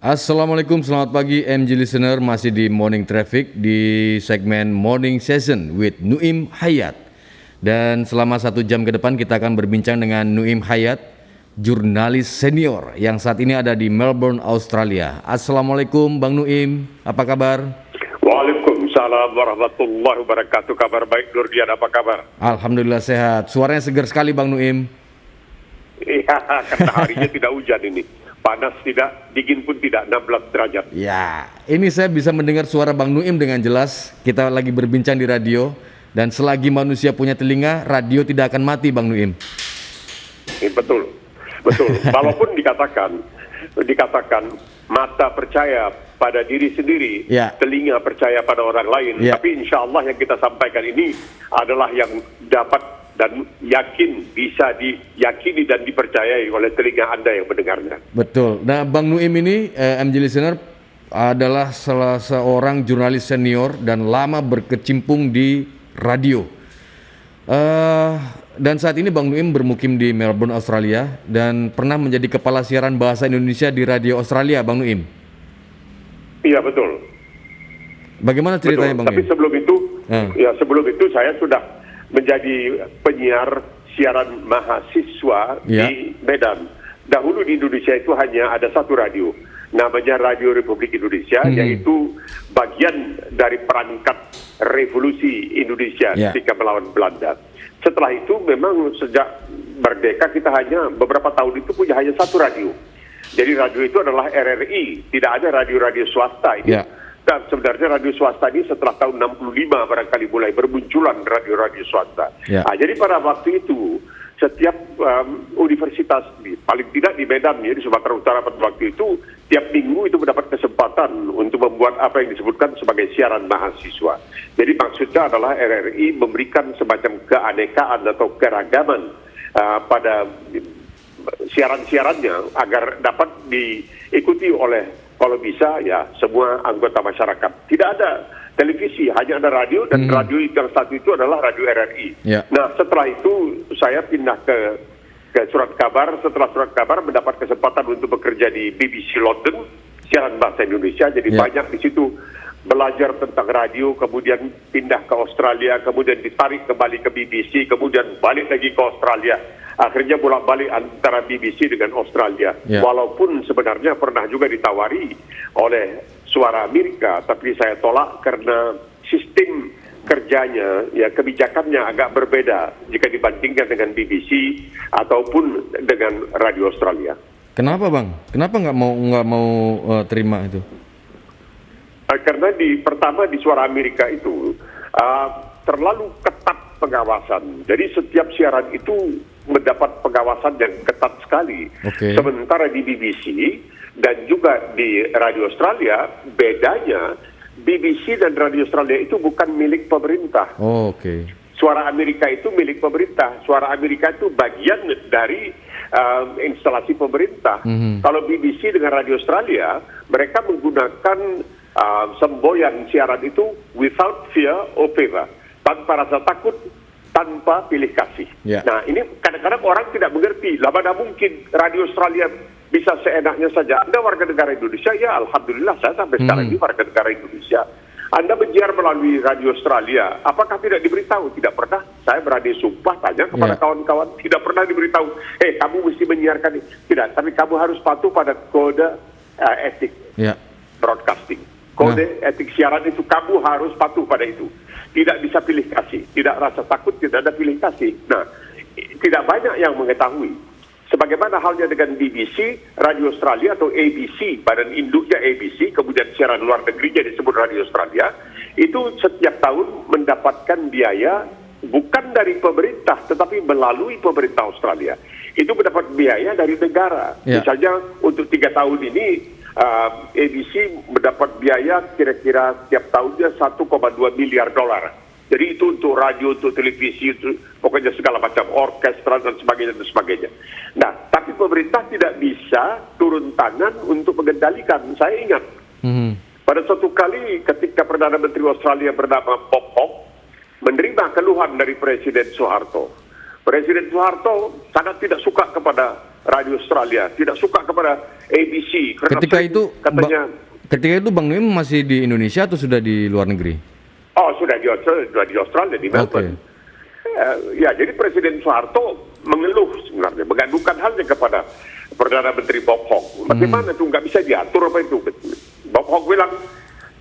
Assalamualaikum, selamat pagi MG Listener, masih di Morning Traffic di segmen Morning Session with Nuim Hayat. Dan selama 1 jam ke depan kita akan berbincang dengan Nuim Hayat, jurnalis senior yang saat ini ada di Melbourne, Australia. Assalamualaikum Bang Nuim, apa kabar? Waalaikumsalam warahmatullahi wabarakatuh. Kabar baik, Nurdian, apa kabar? Alhamdulillah sehat, suaranya segar sekali Bang Nuim. Iya, karena harinya tidak hujan ini. Panas tidak, dingin pun tidak, 16 derajat. Ya, ini saya bisa mendengar suara Bang Nuim dengan jelas. Kita lagi berbincang di radio, dan selagi manusia punya telinga, radio tidak akan mati Bang Nuim. Betul. Walaupun dikatakan mata percaya pada diri sendiri, ya, telinga percaya pada orang lain. Ya. Tapi insya Allah yang kita sampaikan ini adalah yang dapat dan bisa diyakini dan dipercayai oleh telinga Anda yang mendengarnya. Betul. Nah, Bang Nuim ini, MG Listener, adalah salah seorang jurnalis senior dan lama berkecimpung di radio. Dan saat ini Bang Nuim bermukim di Melbourne, Australia, dan pernah menjadi kepala siaran bahasa Indonesia di radio Australia, Bang Nuim. Iya, betul. Bagaimana ceritanya, Bang Nuim? Tapi sebelum itu saya sudah menjadi penyiar siaran mahasiswa di Medan. Dahulu di Indonesia itu hanya ada satu radio, namanya Radio Republik Indonesia, yaitu bagian dari perangkat revolusi Indonesia ketika melawan Belanda. Setelah itu memang sejak merdeka kita hanya beberapa tahun itu punya hanya satu radio. Jadi radio itu adalah RRI, tidak ada radio-radio swasta ini. Dan sebenarnya radio swasta ini setelah tahun 65 barangkali mulai bermunculan radio-radio swasta. Jadi pada waktu itu setiap universitas, paling tidak di Medan ya, di Sumatera Utara pada waktu itu, tiap minggu itu mendapat kesempatan untuk membuat apa yang disebutkan sebagai siaran mahasiswa. Jadi maksudnya adalah RRI memberikan semacam keanekaan atau keragaman pada siaran-siarannya agar dapat diikuti oleh, kalau bisa ya, semua anggota masyarakat. Tidak ada televisi, hanya ada radio, dan radio yang satu itu adalah radio RRI. Nah, setelah itu saya pindah ke surat kabar. Setelah surat kabar mendapat kesempatan untuk bekerja di BBC London, siaran bahasa Indonesia. Jadi banyak di situ belajar tentang radio, kemudian pindah ke Australia, kemudian ditarik kembali ke BBC, kemudian balik lagi ke Australia. Akhirnya bolak-balik antara BBC dengan Australia. Walaupun sebenarnya pernah juga ditawari oleh Suara Amerika, tapi saya tolak karena sistem kerjanya, ya, kebijakannya agak berbeda jika dibandingkan dengan BBC ataupun dengan Radio Australia. Kenapa Bang? Kenapa nggak mau terima itu? Karena pertama di Suara Amerika itu terlalu ketat pengawasan. Jadi setiap siaran itu mendapat pengawasan yang ketat sekali. Sementara di BBC dan juga di Radio Australia, bedanya BBC dan Radio Australia itu bukan milik pemerintah. Suara Amerika itu milik pemerintah. Suara Amerika itu bagian dari instalasi pemerintah. Kalau BBC dengan Radio Australia, mereka menggunakan semboyan siaran itu without fear or favor, tanpa rasa takut, tanpa pilih kasih. Nah, ini kadang-kadang orang tidak mengerti. Lah, mana mungkin Radio Australia bisa seenaknya saja. Anda warga negara Indonesia, ya Alhamdulillah saya sampai sekarang ini warga negara Indonesia. Anda menyiar melalui Radio Australia, apakah tidak diberitahu? Tidak pernah. Saya berani sumpah tanya kepada kawan-kawan, tidak pernah diberitahu. Kamu mesti menyiarkan ini. Tidak, tapi kamu harus patuh pada kode etik broadcasting. Kode etik siaran itu kamu harus patuh pada itu. Tidak bisa pilih kasih, tidak rasa takut, tidak ada pilih kasih. Nah, tidak banyak yang mengetahui. Sebagaimana halnya dengan BBC, Radio Australia atau ABC, badan induknya ABC, kemudian siaran luar negerinya disebut Radio Australia, itu setiap tahun mendapatkan biaya bukan dari pemerintah, tetapi melalui pemerintah Australia. Itu mendapat biaya dari negara. Misalnya untuk 3 tahun ini, ABC mendapat biaya kira-kira setiap tahunnya $1,2 miliar. Jadi itu untuk radio, untuk televisi, untuk pokoknya segala macam orkestra dan sebagainya. Nah, tapi pemerintah tidak bisa turun tangan untuk mengendalikan. Saya ingat pada suatu kali ketika Perdana Menteri Australia bernama Bob Hawke menerima keluhan dari Presiden Soeharto. Presiden Soeharto sangat tidak suka kepada Radio Australia, tidak suka kepada ABC. Karena Ketika itu Bang Nuim masih di Indonesia atau sudah di luar negeri? Oh, sudah di Australia, di Melbourne. Ya, jadi Presiden Soeharto mengeluh sebenarnya, mengadukan halnya kepada Perdana Menteri Bob Hawke. Bagaimana tuh nggak bisa diatur apa itu? Bob Hawke bilang,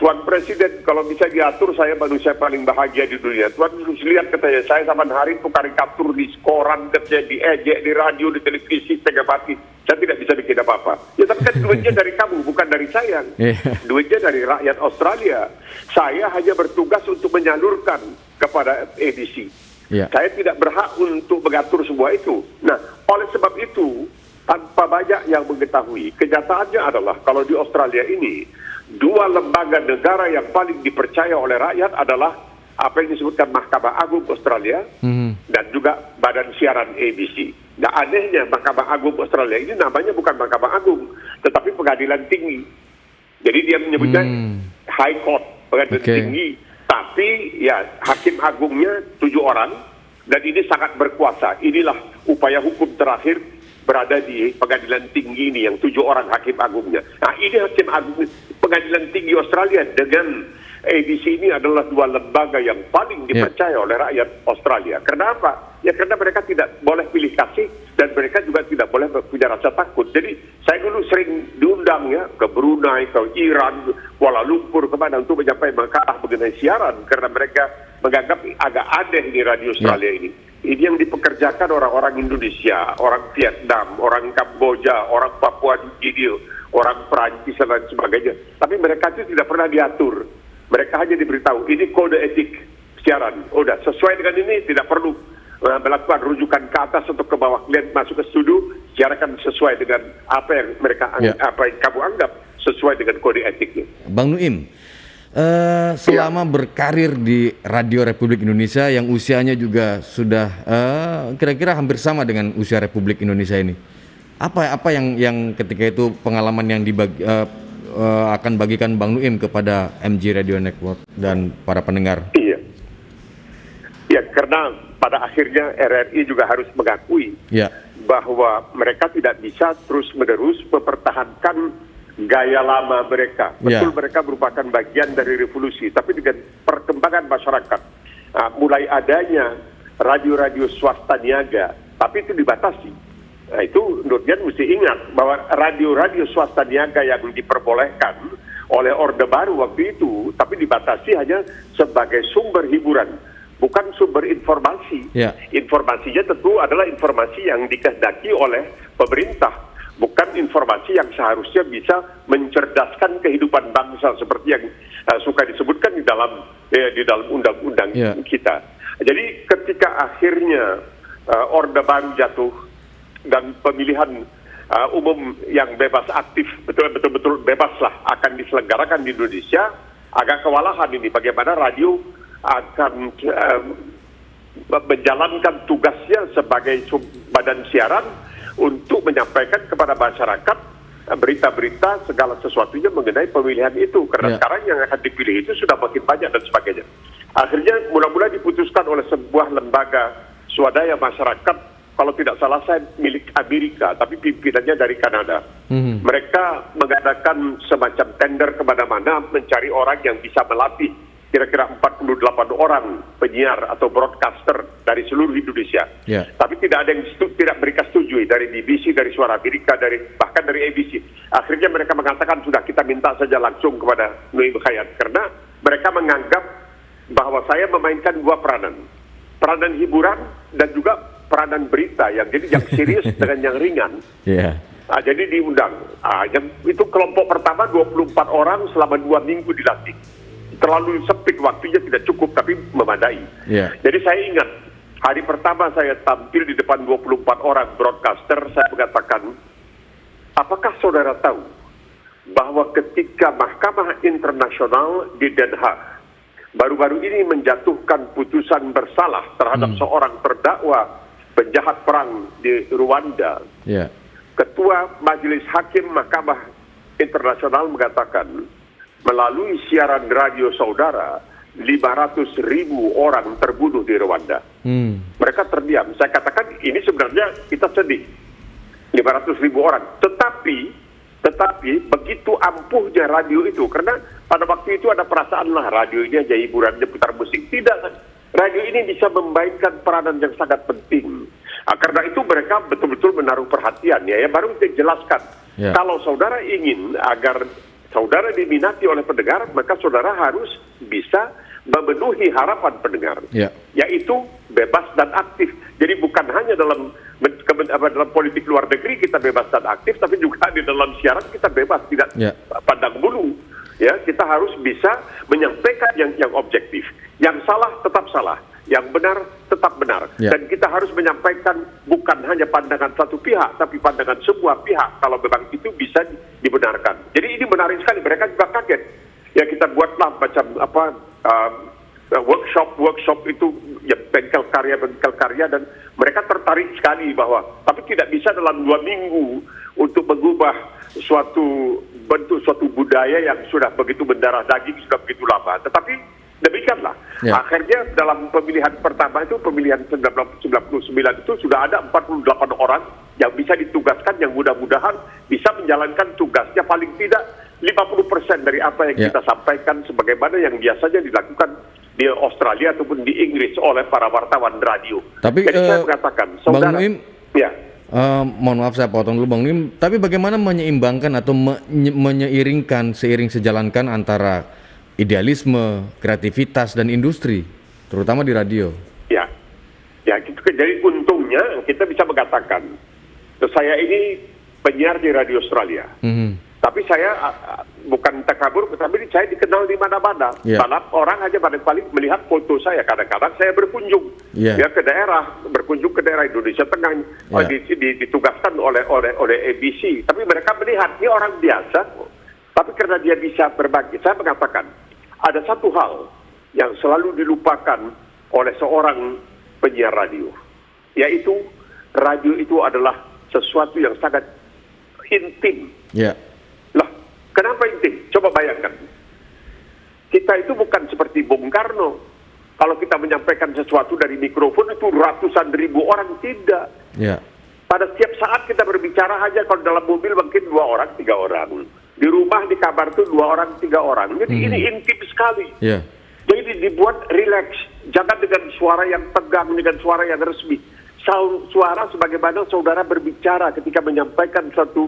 Tuan Presiden, kalau bisa diatur, saya manusia paling bahagia di dunia. Tuan harus lihat, katanya, saya sama hari itu karikatur di koran, katanya, diejek, di radio, di televisi, setengah mati. Saya tidak bisa bikin apa-apa. Ya, tapi kan duitnya dari kamu, bukan dari saya. Duitnya dari rakyat Australia. Saya hanya bertugas untuk menyalurkan kepada ABC. Saya tidak berhak untuk mengatur semua itu. Nah, oleh sebab itu, tanpa banyak yang mengetahui, kenyataannya adalah kalau di Australia ini, dua lembaga negara yang paling dipercaya oleh rakyat adalah apa yang disebutkan Mahkamah Agung Australia dan juga Badan Siaran ABC. Nah, anehnya Mahkamah Agung Australia ini namanya bukan Mahkamah Agung, tetapi Pengadilan Tinggi. Jadi dia menyebutnya High Court, Pengadilan Tinggi. Tapi ya Hakim Agungnya 7 orang dan ini sangat berkuasa. Inilah upaya hukum terakhir berada di Pengadilan Tinggi ini yang 7 orang Hakim Agungnya. Nah, ini Hakim Agung Pengadilan Tinggi Australia dengan ABC ini adalah dua lembaga yang paling dipercaya oleh rakyat Australia. Kenapa? Ya karena mereka tidak boleh pilih kasih dan mereka juga tidak boleh punya rasa takut. Jadi saya dulu sering diundang ya ke Brunei, ke Iran, Kuala Lumpur, kemana untuk menyampaikan makalah mengenai siaran karena mereka menganggap agak aneh di Radio Australia ini. Ini yang dipekerjakan orang-orang Indonesia, orang Vietnam, orang Kamboja, orang Papua New Guinea, orang Perancis dan lain sebagainya. Tapi mereka itu tidak pernah diatur. Mereka hanya diberitahu, ini kode etik siaran. Udah, sesuai dengan ini, tidak perlu melakukan rujukan ke atas atau ke bawah. Kalian masuk ke studio, siarkan sesuai dengan apa yang mereka apa yang kamu anggap sesuai dengan kode etiknya. Bang Nuim, selama berkarir di Radio Republik Indonesia yang usianya juga sudah kira-kira hampir sama dengan usia Republik Indonesia ini, apa yang ketika itu pengalaman yang akan bagikan Bang Nuim kepada MG Radio Network dan para pendengar? Ya, karena pada akhirnya RRI juga harus mengakui bahwa mereka tidak bisa terus-menerus mempertahankan gaya lama mereka. Betul, mereka merupakan bagian dari revolusi, tapi dengan perkembangan masyarakat, mulai adanya radio-radio swasta niaga, tapi itu dibatasi. Nah, itu Nurdian mesti ingat bahwa radio-radio swasta niaga yang diperbolehkan oleh Orde Baru waktu itu, tapi dibatasi hanya sebagai sumber hiburan, bukan sumber informasi. Informasinya tentu adalah informasi yang dikehendaki oleh pemerintah, bukan informasi yang seharusnya bisa mencerdaskan kehidupan bangsa seperti yang suka disebutkan di dalam undang-undang kita. Jadi ketika akhirnya Orde Baru jatuh dan pemilihan umum yang bebas aktif, betul-betul bebaslah akan diselenggarakan di Indonesia, agak kewalahan ini bagaimana radio akan menjalankan tugasnya sebagai badan siaran untuk menyampaikan kepada masyarakat berita-berita segala sesuatunya mengenai pemilihan itu. Karena sekarang yang akan dipilih itu sudah makin banyak dan sebagainya. Akhirnya mula-mula diputuskan oleh sebuah lembaga swadaya masyarakat, kalau tidak salah saya milik Amerika, tapi pimpinannya dari Kanada. Mereka mengadakan semacam tender kemana-mana mencari orang yang bisa melatih kira-kira 48 orang penyiar atau broadcaster dari seluruh Indonesia. Tapi tidak ada yang tidak mereka setujui, dari BBC, dari Suara Amerika, bahkan dari ABC. Akhirnya mereka mengatakan sudah kita minta saja langsung kepada Nuim Hayat, karena mereka menganggap bahwa saya memainkan dua peranan hiburan dan juga peranan berita yang serius dengan yang ringan. Jadi diundang. Yang itu kelompok pertama 24 orang selama 2 minggu dilatih. Terlalu sempit waktunya, tidak cukup, tapi memadai. Jadi saya ingat hari pertama saya tampil di depan 24 orang broadcaster, saya mengatakan, apakah saudara tahu bahwa ketika Mahkamah Internasional di Den Haag baru-baru ini menjatuhkan putusan bersalah terhadap seorang terdakwa penjahat perang di Rwanda, Ketua Majelis Hakim Mahkamah Internasional mengatakan, melalui siaran radio saudara, 500.000 orang terbunuh di Rwanda. Mereka terdiam. Saya katakan ini sebenarnya kita sedih. 500.000 orang. Tetapi begitu ampuhnya radio itu, karena pada waktu itu ada perasaan lah radio ini aja hiburan, dia putar musik. Tidak, radio ini bisa memainkan peranan yang sangat penting. Karena itu mereka betul-betul menaruh perhatian. Ya baru saya jelaskan. Ya. Kalau saudara ingin agar saudara diminati oleh pendengar, maka saudara harus bisa memenuhi harapan pendengar, yaitu bebas dan aktif. Jadi bukan hanya dalam politik luar negeri kita bebas dan aktif, tapi juga di dalam siaran kita bebas, tidak pandang bulu. Ya, kita harus bisa menyampaikan yang objektif. Yang salah tetap salah, yang benar tetap benar. Dan kita harus menyampaikan bukan hanya pandangan satu pihak, tapi pandangan semua pihak. Kalau memang itu bisa dibenarkan. Jadi ini menarik sekali. Mereka juga kaget. Ya kita buatlah macam workshop itu ya bengkel karya dan mereka tertarik sekali bahwa tapi tidak bisa dalam 2 minggu untuk mengubah suatu bentuk suatu budaya yang sudah begitu mendarah daging sudah begitu lama. Tetapi demikianlah. Akhirnya dalam pemilihan pertama itu pemilihan 1999 itu sudah ada 48 orang yang bisa ditugaskan yang mudah-mudahan bisa menjalankan tugasnya paling tidak 50% dari apa yang kita sampaikan sebagaimana yang biasanya dilakukan di Australia ataupun di Inggris oleh para wartawan radio. Tapi jadi saya mengatakan, saudara, Bang Nuim, mohon maaf saya potong dulu Bang Nuim, tapi bagaimana menyeimbangkan atau menyeiringkan seiring sejalankan antara idealisme, kreativitas dan industri, terutama di radio? Ya gitu. Jadi untungnya kita bisa mengatakan, saya ini penyiar di radio Australia. Tapi saya bukan takabur, tapi saya dikenal di mana-mana. Karena orang hanya paling melihat foto saya. Kadang-kadang saya berkunjung berkunjung ke daerah Indonesia Tengah, ditugaskan oleh ABC. Tapi mereka melihat ini orang biasa. Tapi karena dia bisa berbagi, saya mengatakan ada satu hal yang selalu dilupakan oleh seorang penyiar radio, yaitu radio itu adalah sesuatu yang sangat intim. Lah, kenapa intim? Coba bayangkan. Kita itu bukan seperti Bung Karno. Kalau kita menyampaikan sesuatu dari mikrofon itu ratusan ribu orang, tidak. Pada setiap saat kita berbicara aja, kalau dalam mobil mungkin 2 orang, 3 orang. Di rumah, di kamar itu 2 orang, 3 orang. Jadi ini intim sekali. Jadi dibuat rileks. Jangan dengan suara yang tegang, dengan suara yang resmi. Suara sebagaimana saudara berbicara ketika menyampaikan suatu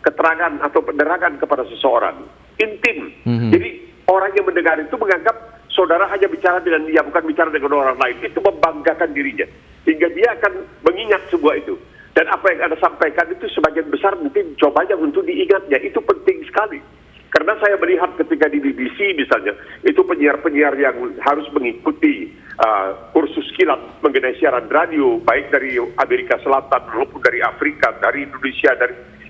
keterangan atau penerangan kepada seseorang. Intim. Jadi orang yang mendengar itu menganggap saudara hanya bicara dengan dia, bukan bicara dengan orang lain. Itu membanggakan dirinya. Hingga dia akan mengingat sebuah itu. Dan apa yang Anda sampaikan itu sebagian besar mungkin coba aja untuk diingatnya. Itu penting sekali. Karena saya melihat ketika di BBC misalnya, itu penyiar-penyiar yang harus mengikuti kursus kilat mengenai siaran radio, baik dari Amerika Selatan maupun dari Afrika, dari Indonesia,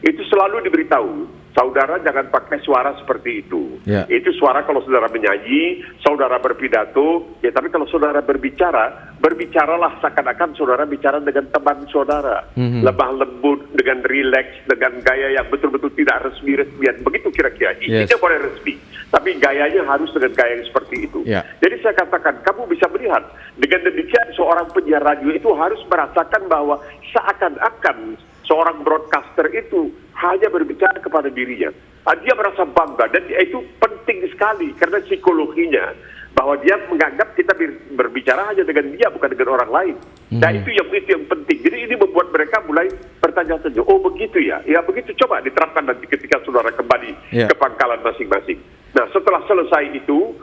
itu selalu diberitahu, saudara jangan pakai suara seperti itu. Itu suara kalau saudara menyanyi, saudara berpidato, tapi kalau saudara berbicaralah seakan-akan saudara bicara dengan teman saudara. Lemah lembut, dengan rileks, dengan gaya yang betul-betul tidak resmi-resmian. Begitu kira-kira. Ini boleh resmi, tapi gayanya harus dengan gaya yang seperti itu. Jadi saya katakan, kamu bisa melihat, dengan demikian seorang penyiar radio itu harus merasakan bahwa seakan-akan seorang broadcaster itu hanya berbicara kepada dirinya. Dia merasa bangga dan itu penting sekali karena psikologinya bahwa dia menganggap kita berbicara hanya dengan dia bukan dengan orang lain. Nah itu yang penting. Jadi ini membuat mereka mulai bertanya-tanya, oh begitu ya? Ya begitu, coba diterapkan nanti ketika saudara kembali ke pangkalan masing-masing. Nah setelah selesai itu,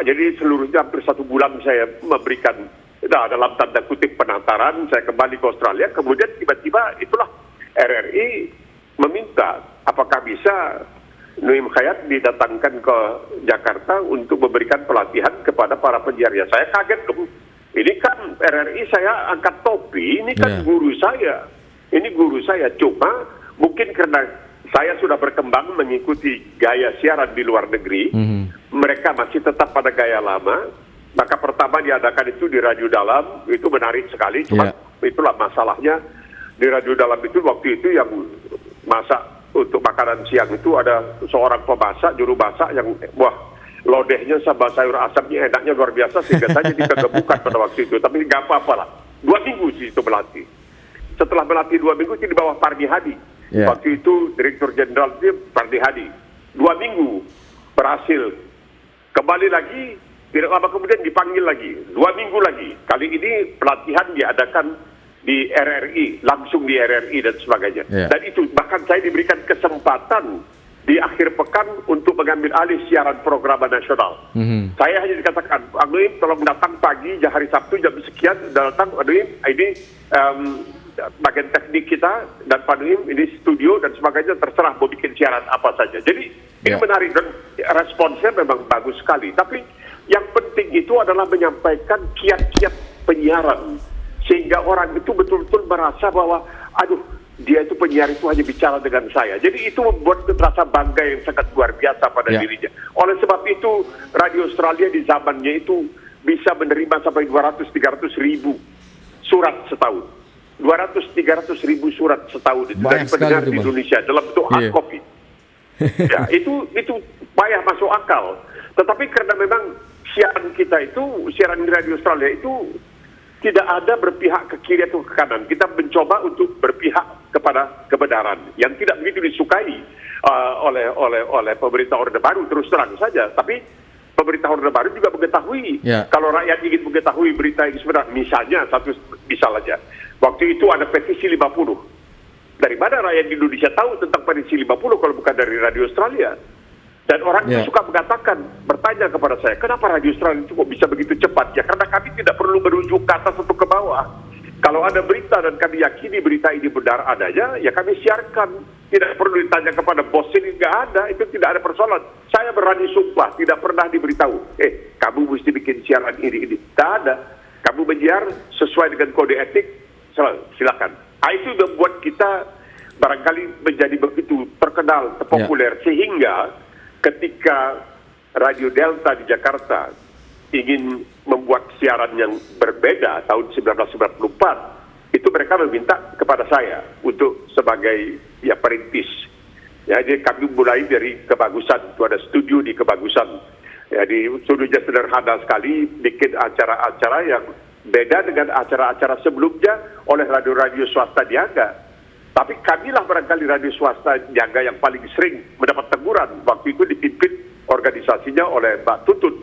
jadi seluruhnya hampir 1 bulan saya memberikan dalam tanda kutip penataran, saya kembali ke Australia, kemudian tiba-tiba itulah RRI meminta apakah bisa Nuim Hayat didatangkan ke Jakarta untuk memberikan pelatihan kepada para penyiarnya. Saya kaget dong. Ini kan RRI saya angkat topi, ini kan guru saya. Ini guru saya, cuma mungkin karena saya sudah berkembang mengikuti gaya siaran di luar negeri, mereka masih tetap pada gaya lama. Maka pertama diadakan itu di Radio Dalam, itu menarik sekali, cuma itulah masalahnya. Di Radio Dalam itu waktu itu yang masak untuk makanan siang itu ada seorang pemasak, juru masak yang lodehnya sama sayur asamnya enaknya luar biasa sehingga saya dikegemukan pada waktu itu. Tapi nggak apa-apa lah, 2 minggu sih itu melatih. setelah melatih 2 minggu itu di bawah Pardi Hadi. Ya. Waktu itu Direktur Jenderal itu Pardi Hadi. 2 minggu berhasil. Kembali lagi, tidak lama kemudian dipanggil lagi. 2 minggu lagi. Kali ini pelatihan diadakan di RRI, langsung di RRI dan sebagainya. Ya. Dan itu bahkan saya diberikan kesempatan di akhir pekan untuk mengambil alih siaran program nasional. Saya hanya dikatakan, Pak Nuim tolong datang pagi hari Sabtu jam sekian, datang Pak Nuim, ini bagian teknik kita dan Pak Nuim ini studio dan sebagainya, terserah mau bikin siaran apa saja. Jadi ini menarik dan responsnya memang bagus sekali. Tapi yang penting itu adalah menyampaikan kiat-kiat penyiaran sehingga orang itu betul-betul merasa bahwa aduh, dia itu penyiar itu hanya bicara dengan saya. Jadi itu membuat rasa bangga yang sangat luar biasa pada dirinya. Oleh sebab itu Radio Australia di zamannya itu bisa menerima sampai 200-300 ribu surat setahun. 200-300 ribu surat setahun itu dari pendengar di Indonesia dalam bentuk hard copy. Ya, itu payah masuk akal. Tetapi karena memang siaran kita itu, siaran di Radio Australia itu tidak ada berpihak ke kiri atau ke kanan. Kita mencoba untuk berpihak kepada kebenaran yang tidak begitu disukai oleh pemerintah Orde Baru, terus terang saja. Tapi pemerintah Orde Baru juga mengetahui kalau rakyat ingin mengetahui berita yang sebenarnya. Misalnya, satu misal saja, waktu itu ada petisi 50. Dari mana rakyat di Indonesia tahu tentang petisi 50 kalau bukan dari Radio Australia? Dan orang itu suka bertanya kepada saya, kenapa Radio Australia itu kok bisa begitu cepat? Ya karena kami tidak perlu merujuk ke atas atau ke bawah. Kalau ada berita dan kami yakini berita ini benar adanya, ya kami siarkan. Tidak perlu ditanya kepada bos ini, nggak ada, itu tidak ada persoalan. Saya berani sumpah, tidak pernah diberitahu, kamu mesti bikin siaran ini. Tidak ada. Kamu menyiar sesuai dengan kode etik, silakan. Itu membuat kita barangkali menjadi begitu terkenal, terpopuler, sehingga ketika Radio Delta di Jakarta ingin membuat siaran yang berbeda tahun 1994, itu mereka meminta kepada saya untuk sebagai perintis. Ya, jadi kami mulai dari Kebagusan, itu ada studio di Kebagusan. Ya, di studionya sederhana sekali, bikin acara-acara yang beda dengan acara-acara sebelumnya oleh radio-radio swasta diangga. Tapi kamilah barangkali radio swasta jaga yang paling sering mendapat teguran. Waktu itu dipimpin organisasinya oleh Mbak Tutut.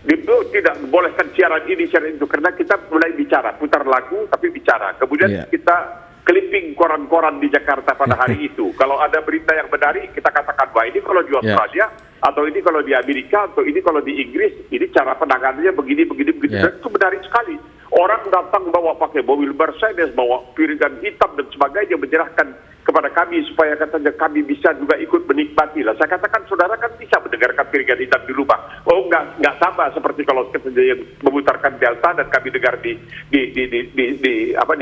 Itu tidak membolehkan siaran ini, siaran itu. Karena kita mulai bicara, putar lagu tapi bicara. Kemudian kita clipping koran-koran di Jakarta pada hari itu. Kalau ada berita yang menarik, kita katakan, wah ini kalau di Australia, atau ini kalau di Amerika, atau ini kalau di Inggris, ini cara penanganannya begini. Dan itu menarik sekali. Orang datang bawa pakai mobil Mercedes, bawa piringan hitam dan sebagainya, menyerahkan kepada kami supaya katanya kami bisa juga ikut menikmati. Lah saya katakan, saudara kan bisa mendengarkan piringan hitam di rumah. Oh enggak sama seperti kalau katanya yang memutarkan Delta dan kami dengar di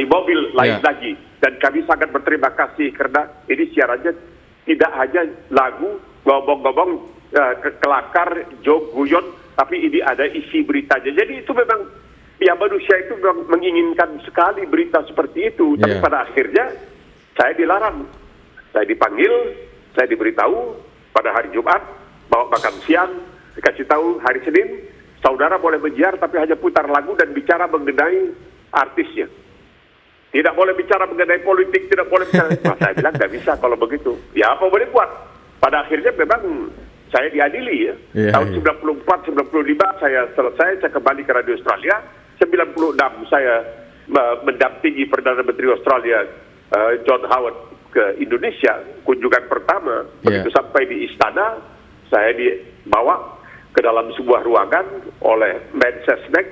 mobil lain lagi. Dan kami sangat berterima kasih karena ini siarannya tidak hanya lagu, ngomong-ngomong, kelakar, joke, guyon, tapi ini ada isi beritanya. Jadi itu memang manusia itu memang menginginkan sekali berita seperti itu. Tapi pada akhirnya saya dilarang. Saya dipanggil, saya diberitahu pada hari Jumat, bawa makan siang, dikasih tahu hari Senin, saudara boleh menyiar tapi hanya putar lagu dan bicara mengenai artisnya. Tidak boleh bicara mengenai politik, tidak boleh bicara. Saya bilang nggak bisa kalau begitu. Ya apa boleh buat. Pada akhirnya memang saya diadili tahun 94, 95 saya selesai, saya kembali ke Radio Australia. 96 saya mendampingi Perdana Menteri Australia John Howard ke Indonesia, kunjungan pertama. Begitu sampai di istana, saya dibawa ke dalam sebuah ruangan oleh Mensesnek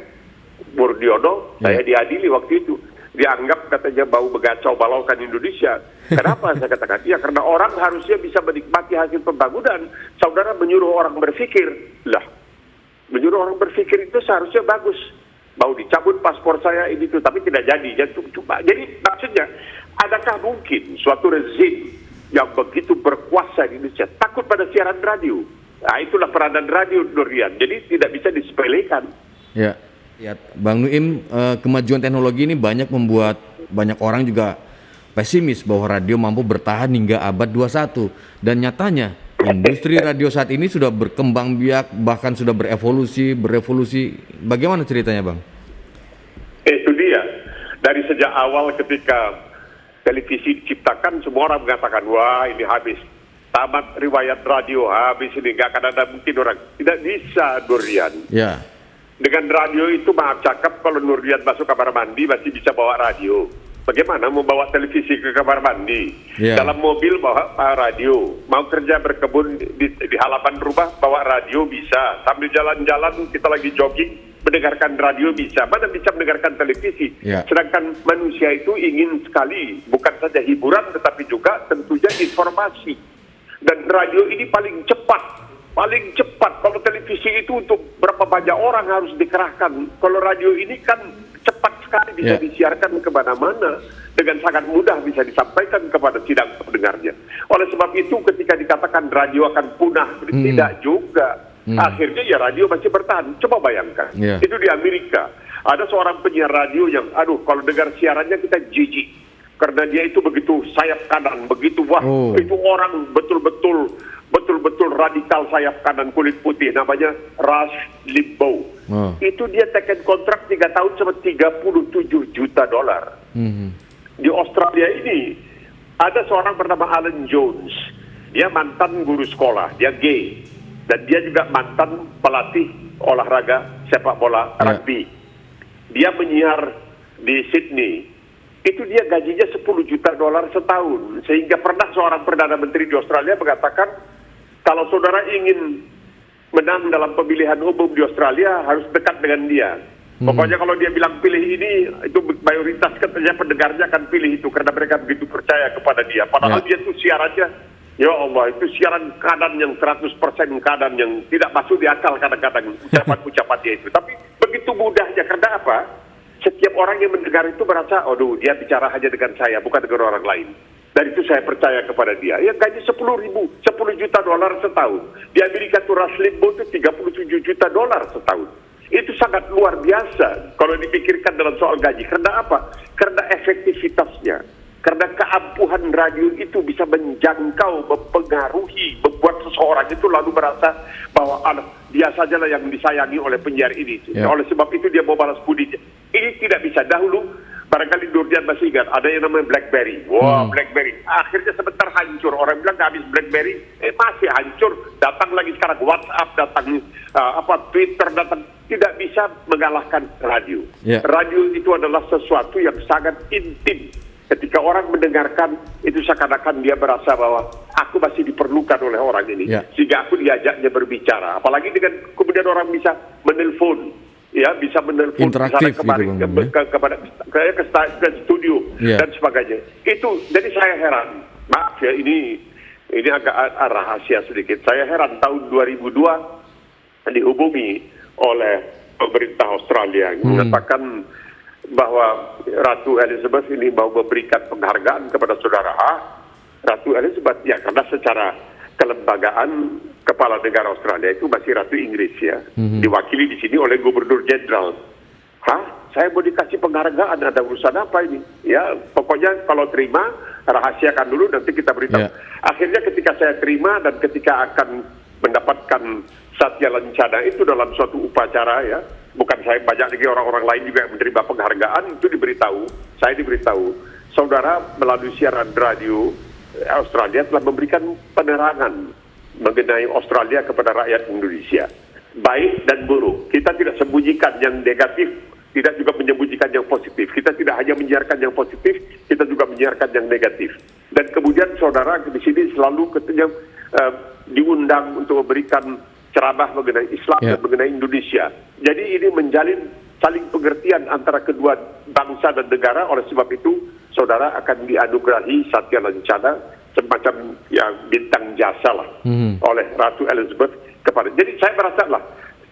Murdiono. Saya diadili waktu itu. Dianggap katanya bau begacau balaukan Indonesia. Kenapa? Saya katakan, ya karena orang harusnya bisa menikmati hasil pembangunan. Saudara menyuruh orang berpikir. Lah, menyuruh orang berpikir itu seharusnya bagus. Mau dicabut paspor saya ini tuh, tapi tidak jadi. Jadi maksudnya, adakah mungkin suatu rezim yang begitu berkuasa di Indonesia takut pada siaran radio? Nah, itulah peranan radio, Nurian. Jadi tidak bisa disepelekan. Ya, Bang Nuim, kemajuan teknologi ini banyak membuat banyak orang juga pesimis bahwa radio mampu bertahan hingga abad 21. Dan nyatanya, industri radio saat ini sudah berkembang biak, bahkan sudah berevolusi. Bagaimana ceritanya, Bang? Itu dia. Dari sejak awal ketika televisi diciptakan, semua orang mengatakan, wah ini habis. Tamat riwayat radio, habis ini, nggak akan ada mungkin orang. Tidak bisa, Nurdian. Ya. Dengan radio itu maaf cakap, kalau Nurdian masuk kamar mandi masih bisa bawa radio. Bagaimana mau bawa televisi ke kamar mandi? Yeah. Dalam mobil bawa radio. Mau kerja berkebun di halaman rumah bawa radio bisa. Sambil jalan-jalan kita lagi jogging mendengarkan radio bisa. Mana bisa mendengarkan televisi? Yeah. Sedangkan manusia itu ingin sekali bukan saja hiburan tetapi juga tentunya informasi. Dan radio ini paling cepat. Paling cepat. Kalau televisi itu untuk berapa banyak orang harus dikerahkan. Kalau radio ini kan cepat sekali bisa disiarkan kemana-mana. Dengan sangat mudah bisa disampaikan kepada sidang pendengarnya. Oleh sebab itu ketika dikatakan radio akan punah, tidak juga. Akhirnya ya radio masih bertahan. Coba bayangkan. Itu di Amerika. Ada seorang penyiar radio yang, aduh kalau dengar siarannya kita jijik. Karena dia itu begitu sayap kanan, begitu itu orang betul-betul radikal sayap kanan kulit putih, namanya Rush Limbaugh. Itu dia taken kontrak 3 tahun sama $37 juta. Di Australia ini ada seorang bernama Alan Jones. Dia mantan guru sekolah, dia gay. Dan dia juga mantan pelatih olahraga sepak bola rugby. Dia menyiar di Sydney. Itu dia gajinya $10 juta setahun. Sehingga pernah seorang Perdana Menteri di Australia mengatakan, kalau saudara ingin menang dalam pemilihan umum di Australia, harus dekat dengan dia. Pokoknya kalau dia bilang pilih ini, itu mayoritas katanya pendengarnya akan pilih itu, karena mereka begitu percaya kepada dia. Padahal dia itu siarannya, ya Allah, itu siaran kanan yang 100% kanan yang tidak masuk di akal kadang-kadang ucapan-ucapan dia itu. Tapi begitu mudahnya, karena apa? Setiap orang yang mendengar itu merasa, aduh dia bicara hanya dengan saya, bukan dengan orang lain. Dan itu saya percaya kepada dia. Ya gaji $10 juta setahun. Di Amerika itu Rush Limbaugh itu $37 juta setahun. Itu sangat luar biasa kalau dipikirkan dalam soal gaji. Karena apa? Karena efektivitasnya. Karena keampuhan radio itu bisa menjangkau, mempengaruhi, membuat seseorang itu lalu merasa bahwa dia sajalah yang disayangi oleh penyiar ini. Oleh sebab itu dia mau balas budinya. Ini tidak bisa. Dahulu, barangkali Nurdian masih ingat, ada yang namanya BlackBerry. Wah, BlackBerry. Akhirnya sebentar hancur. Orang bilang habis BlackBerry, masih hancur. Datang lagi sekarang WhatsApp, datang Twitter, datang. Tidak bisa mengalahkan radio. Radio itu adalah sesuatu yang sangat intim. Ketika orang mendengarkan, itu seakan-akan dia merasa bahwa aku masih diperlukan oleh orang ini. Sehingga aku diajaknya berbicara. Apalagi dengan kemudian orang bisa menelpon. Bisa menelpon interaktif kemarin ke studio dan sebagainya. Itu, jadi saya heran. Maaf ya, ini agak rahasia sedikit. Saya heran tahun 2002 dihubungi oleh pemerintah Australia yang mengatakan bahwa Ratu Elizabeth ini mau memberikan penghargaan kepada saudara. Ratu Elizabeth, ya karena secara kelembagaan kepala negara Australia itu masih Ratu Inggris ya, diwakili di sini oleh Gubernur Jenderal. Saya mau dikasih penghargaan, ada urusan apa ini? Ya, pokoknya kalau terima, rahasiakan dulu, nanti kita beritahu. Akhirnya ketika saya terima dan ketika akan mendapatkan Satya Lancana itu dalam suatu upacara ya, bukan saya, banyak lagi orang-orang lain juga yang menerima penghargaan, itu diberitahu, saya diberitahu, saudara melalui siaran radio Australia telah memberikan penerangan mengenai Australia kepada rakyat Indonesia. Baik dan buruk. Kita tidak sembunyikan yang negatif, tidak juga menyembunyikan yang positif. Kita tidak hanya menyiarkan yang positif, kita juga menyiarkan yang negatif. Dan kemudian saudara di sini selalu katanya diundang untuk memberikan ceramah mengenai Islam dan mengenai Indonesia. Jadi ini menjalin saling pengertian antara kedua bangsa dan negara. Oleh sebab itu, saudara akan dianugerahi Satya Lancana, semacam bintang jasa lah oleh Ratu Elizabeth kepada. Jadi saya merasa lah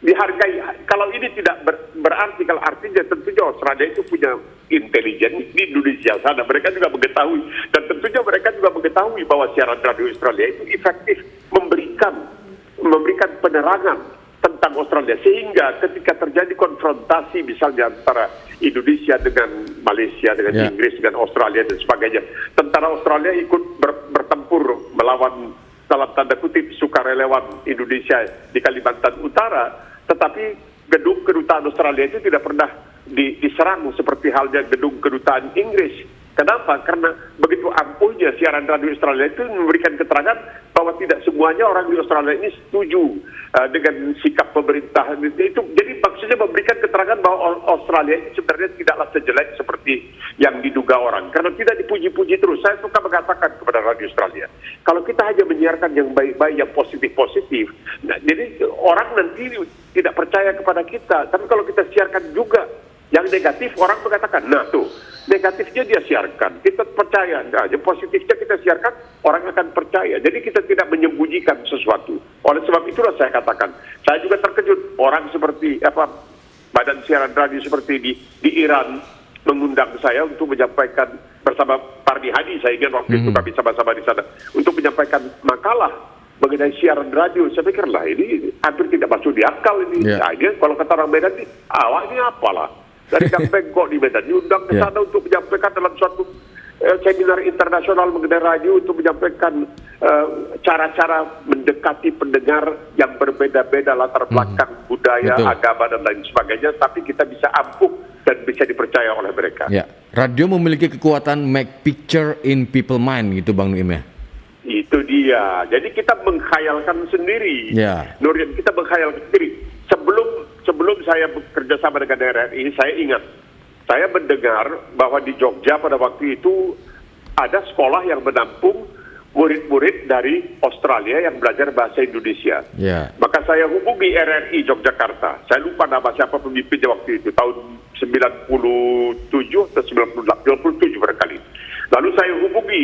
dihargai. Kalau ini tidak berarti, kalau artinya tentunya Australia itu punya intelijen di Indonesia sana. Mereka juga mengetahui, dan tentunya mereka juga mengetahui bahwa siaran radio Australia itu efektif memberikan penerangan tentang Australia, sehingga ketika terjadi konfrontasi misalnya antara Indonesia dengan Malaysia, dengan Inggris, dengan Australia dan sebagainya, tentara Australia ikut bertempur melawan dalam tanda kutip sukarelawan Indonesia di Kalimantan Utara, tetapi gedung kedutaan Australia itu tidak pernah diserang seperti halnya gedung kedutaan Inggris. Kenapa? Karena begitu ampuhnya siaran radio Australia itu memberikan keterangan bahwa tidak semuanya orang di Australia ini setuju dengan sikap pemerintah itu. Jadi maksudnya memberikan keterangan bahwa Australia ini sebenarnya tidaklah sejelek seperti yang diduga orang. Karena tidak dipuji-puji terus. Saya suka mengatakan kepada radio Australia, kalau kita hanya menyiarkan yang baik-baik, yang positif-positif, nah, jadi orang nanti tidak percaya kepada kita. Tapi kalau kita siarkan juga yang negatif, orang mengatakan, nah tuh, negatifnya dia siarkan, kita percaya. Nah, yang positifnya kita siarkan, orang akan percaya. Jadi kita tidak menyembunyikan sesuatu. Oleh sebab itulah saya katakan, saya juga terkejut orang seperti badan siaran radio seperti di Iran mengundang saya untuk menyampaikan bersama Pardi Hadi, saya ingat waktu itu kami sama-sama di sana, untuk menyampaikan makalah mengenai siaran radio. Saya pikirlah ini hampir tidak masuk di akal ini. Nah, ini kalau kata orang Medan ini, awak ini apalah? Dari Kang Pengkok di Medan diundang ke sana untuk menyampaikan dalam suatu seminar internasional mengenai radio untuk menyampaikan cara-cara mendekati pendengar yang berbeda-beda latar belakang budaya, agama dan lain sebagainya, tapi kita bisa ampuh dan bisa dipercaya oleh mereka. Ya, radio memiliki kekuatan make picture in people mind gitu Bang Nuim ya. Itu dia. Jadi kita mengkhayalkan sendiri. Ya. Nurian, kita mengkhayalkan sendiri. Sebelum saya bekerja sama dengan RRI, saya ingat, saya mendengar bahwa di Jogja pada waktu itu ada sekolah yang menampung murid-murid dari Australia yang belajar bahasa Indonesia. Yeah. Maka saya hubungi RRI Yogyakarta. Saya lupa nama siapa pemimpinnya waktu itu, tahun 97 atau 97 barangkali. Lalu saya hubungi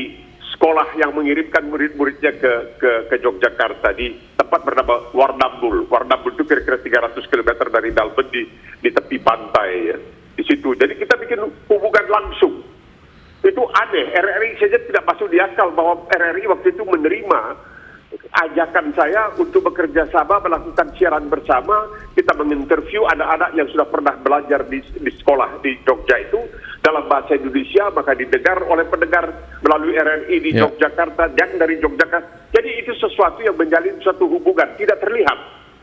sekolah yang mengirimkan murid-muridnya ke Yogyakarta di tempat bernama Warrnambool. Warrnambool itu kira-kira 300 km dari Melbourne di tepi pantai ya, di situ. Jadi kita bikin hubungan langsung. Itu aneh, RRI saja tidak masuk di akal bahwa RRI waktu itu menerima ajakan saya untuk bekerja sama, melakukan siaran bersama. Kita menginterview anak-anak yang sudah pernah belajar di sekolah di Jogja itu dalam bahasa Indonesia, maka didengar oleh pendengar melalui RRI di Yogyakarta, yang dari Yogyakarta. Jadi itu sesuatu yang menjalin suatu hubungan, tidak terlihat,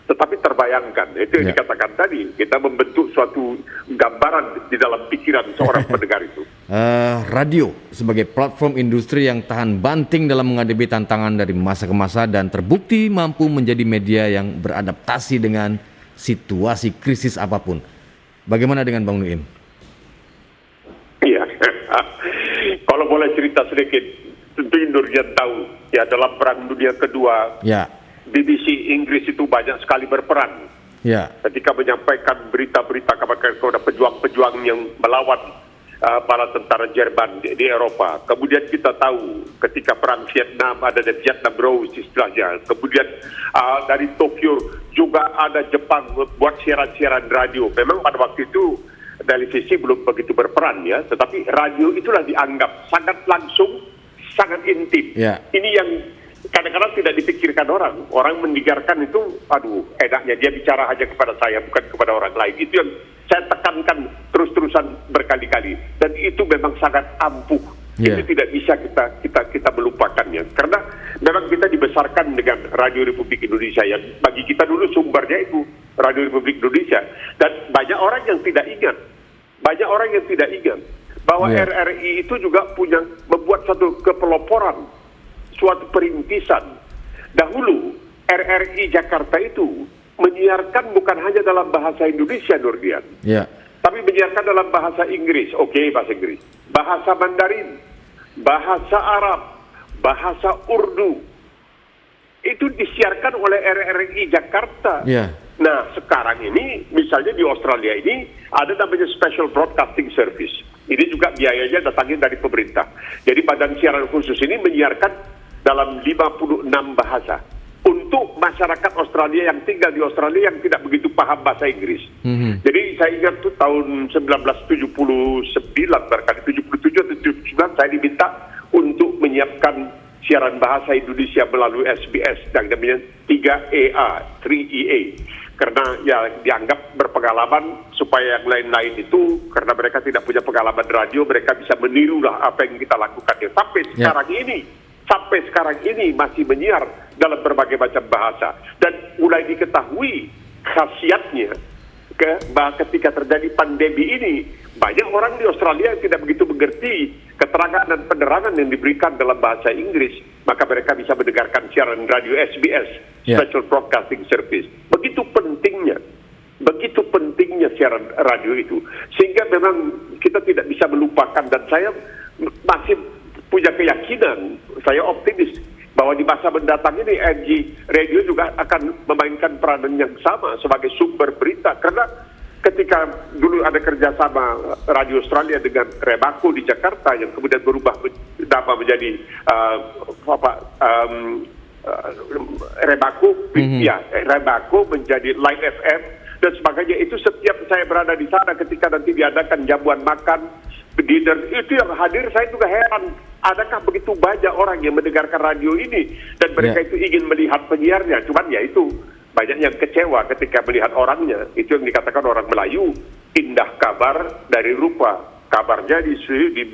tetapi terbayangkan. Itu yang dikatakan tadi, kita membentuk suatu gambaran di dalam pikiran seorang pendengar itu. Radio sebagai platform industri yang tahan banting dalam menghadapi tantangan dari masa ke masa dan terbukti mampu menjadi media yang beradaptasi dengan situasi krisis apapun. Bagaimana dengan Bang Nuim? Iya, kalau boleh cerita sedikit, tentu Nurjan tahu ya, dalam Perang Dunia Kedua, BBC Inggris itu banyak sekali berperan ketika menyampaikan berita-berita kepada pejuang-pejuang yang melawan para tentara Jerman di Eropa. Kemudian kita tahu ketika Perang Vietnam ada Vietnam Rose istilahnya. Kemudian dari Tokyo juga ada Jepang buat siaran-siaran radio. Memang pada waktu itu televisi belum begitu berperan ya, tetapi radio itulah dianggap sangat langsung, sangat intim. Ini yang kadang-kadang tidak dipikirkan orang. Orang mendengarkan itu, aduh, enaknya dia bicara hanya kepada saya, bukan kepada orang lain. Itu yang saya tekankan terus-terusan berkali-kali. Dan itu memang sangat ampuh. Itu tidak bisa kita melupakannya. Karena memang kita dibesarkan dengan Radio Republik Indonesia yang bagi kita dulu sumbernya itu Radio Republik Indonesia. Dan banyak orang yang tidak ingat. Banyak orang yang tidak ingat bahwa RRI itu juga membuat satu kepeloporan, suatu perintisan. Dahulu RRI Jakarta itu menyiarkan bukan hanya dalam bahasa Indonesia, Nurdian, tapi menyiarkan dalam bahasa Inggris, bahasa Inggris, bahasa Mandarin, bahasa Arab, bahasa Urdu. Itu disiarkan oleh RRI Jakarta. Nah, sekarang ini, misalnya di Australia ini, ada namanya Special Broadcasting Service. Ini juga biayanya datangnya dari pemerintah. Jadi badan siaran khusus ini menyiarkan dalam 56 bahasa untuk masyarakat Australia yang tinggal di Australia yang tidak begitu paham bahasa Inggris. Jadi saya ingat tuh tahun 1979, barangkali 77 atau 79, saya diminta untuk menyiapkan siaran bahasa Indonesia melalui SBS yang namanya 3EA. Karena ya dianggap berpengalaman supaya yang lain-lain itu, karena mereka tidak punya pengalaman radio, mereka bisa menirulah apa yang kita lakukan. Sampai sekarang ini masih menyiar dalam berbagai macam bahasa. Dan mulai diketahui khasiatnya ketika terjadi pandemi ini, banyak orang di Australia yang tidak begitu mengerti keterangan dan penerangan yang diberikan dalam bahasa Inggris, maka mereka bisa mendengarkan siaran radio SBS, Special Broadcasting Service. Begitu pentingnya siaran radio itu, sehingga memang kita tidak bisa melupakan, dan saya masih punya keyakinan, saya optimis bahwa di masa mendatang ini MG Radio juga akan memainkan peranan yang sama sebagai sumber berita, karena ketika dulu ada kerjasama Radio Australia dengan Remaco di Jakarta yang kemudian berubah nama menjadi Remaco menjadi Live FM dan sebagainya. Itu setiap saya berada di sana ketika nanti diadakan jamuan makan, dinner, itu yang hadir saya juga heran. Adakah begitu banyak orang yang mendengarkan radio ini dan mereka itu ingin melihat penyiarnya? Cuman ya itu banyak yang kecewa ketika melihat orangnya. Itu yang dikatakan orang Melayu, indah kabar dari rupa. Kabarnya di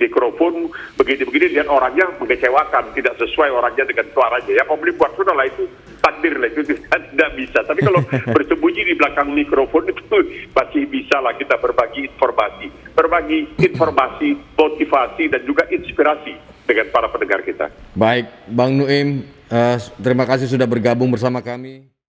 mikrofon begini-begini, lihat orangnya mengecewakan, tidak sesuai orangnya dengan suaranya. Ya boleh buat sudah lah, itu takdir lah, itu tidak bisa. Tapi kalau bersembunyi di belakang mikrofon itu masih bisa lah kita berbagi informasi, motivasi dan juga inspirasi dengan para pendengar kita. Baik, Bang Nuim, terima kasih sudah bergabung bersama kami.